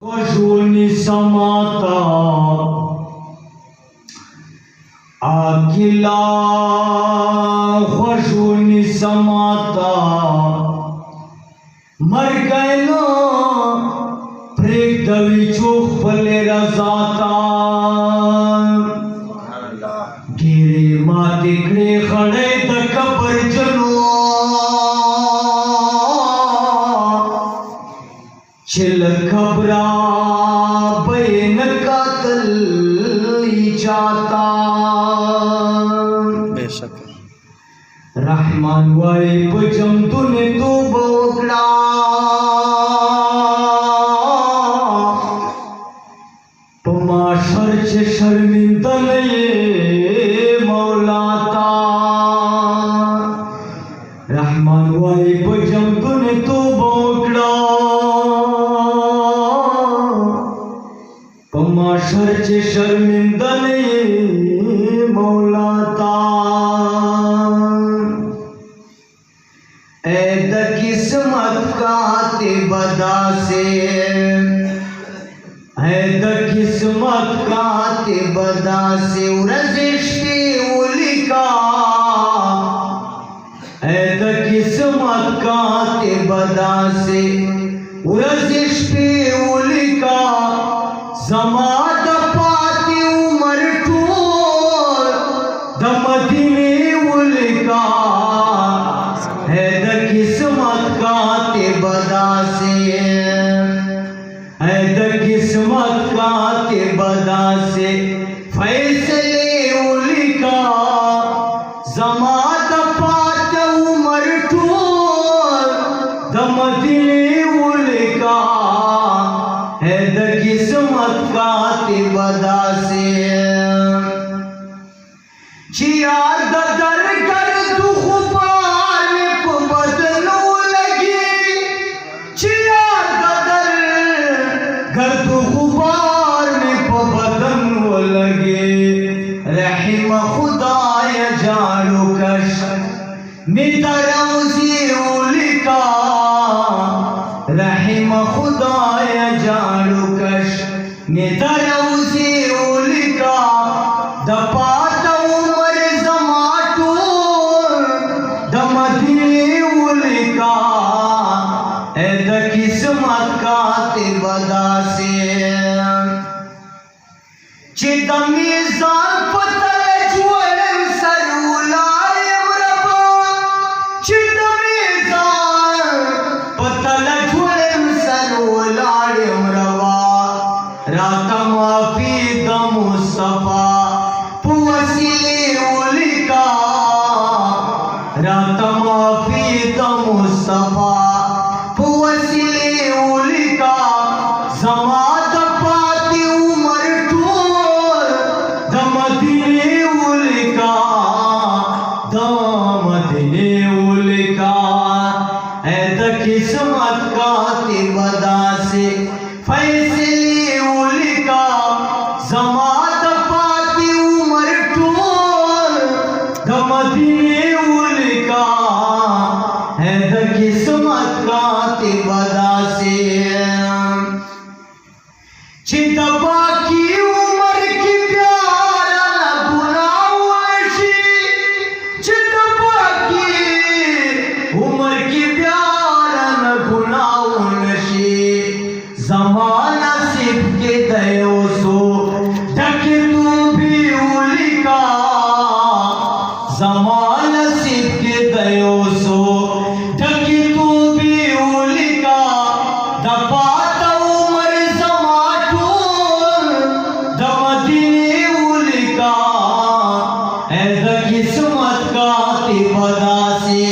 Păjuni samata Agila păjuni samata मर गए ना प्रेक दवी चोख पले रजाता गिरे माते खड़े खड़े तक पर जनो चिल खबरा बैन कातल जाता बेशक रहमान वाई बजम तूने तो बोगड़ा पमाशर चे शर्मिंदा ये मौलाता रहमान वाई बजम तूने तो बोगड़ा पमाशर चे शर्मिंदा ये मौलाता ऐद किस्मत का ते बदा से ऐद किस्मत का ते बदा से उरजिश्ते उलिका ऐद किस्मत का ते बदा से उरजिश्ते उलिका समाद पाती उमर टूर दमदिने उलिका किस्मत का ते बदा से किस्मत का ते बदा से फैसले उलिका जमात पात उमर टूर दमदिने उलिका किस्मत का ते बदा से जिया दर कर तू खुदाय जाड़ू कश मितरौजी उलिका रहीम खुदाय जाड़ू कश मितरौजी उलिका दपात उमर जमाटू दमदिने उलिका ऐद किस्मत का ते बदा से चिदमी जान पता राता माफी दम मुस्तफा पुवसिले उलिका राता माफी दम मुस्तफा पुवसिले उलिका जमात पाती उमर टूर दमदिने उलिका दमदिने उलिका ऐद किस्मत का ते बदा से फैसले उलिका जमात पाती उमर टूर दमदिने उलिका ऐद किस्मत का ते बदा से चितबा की उमर की प्यारा गुनाह नशी चितबा की उमर की प्यारा गुनाह नशी जमाना सिप के दयो सो ढके तू भी उलिका जमाना सिप के दयो सो ढके तू भी उलिका दपात उमर जमाटू दमदिने उलिका ऐद किस्मत का ते बदा से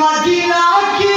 मदीना की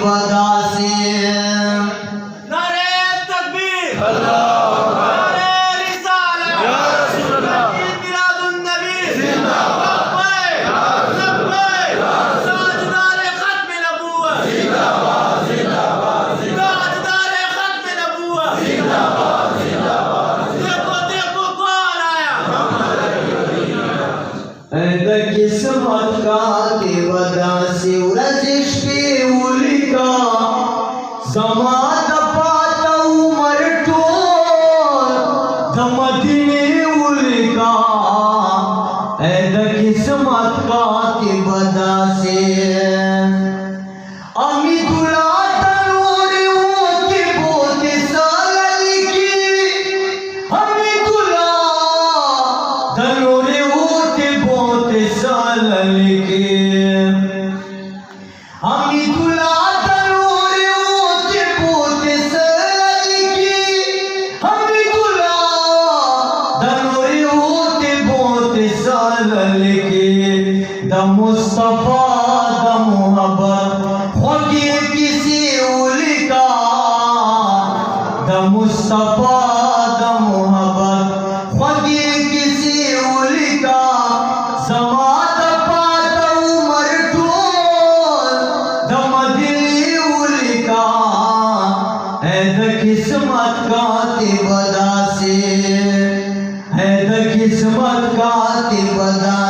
बदा से नारे तकबीर नारे रिसालत या रसूल अल्लाह मिलादुन नबी जिंदाबाद ताजदार खत्म नबूवत जिंदाबाद जिंदाबाद ताजदार खत्म नबूवत देखो कौन आया किस्मत का के वदा से उरजिश पे उलिका समात पाता उमर तो मदीने उलिका किस्मत का के वदा से अमी दुला तनोरे होते बोते साल की अमी दुला धनोरे होते बोते साल के अमी दुला तनोरे होते बोते साल की अमी दुला धनोरे होते बोते साल के द मुस्तफा द मोहब्बत होगी किसी उलिका द मुस्तफा द मोहब्बत होगी किसी उलिका समात पाता उमर तो द मदीने उलिका द किस्मत का ते बदा से है द किस्मत का ते बदा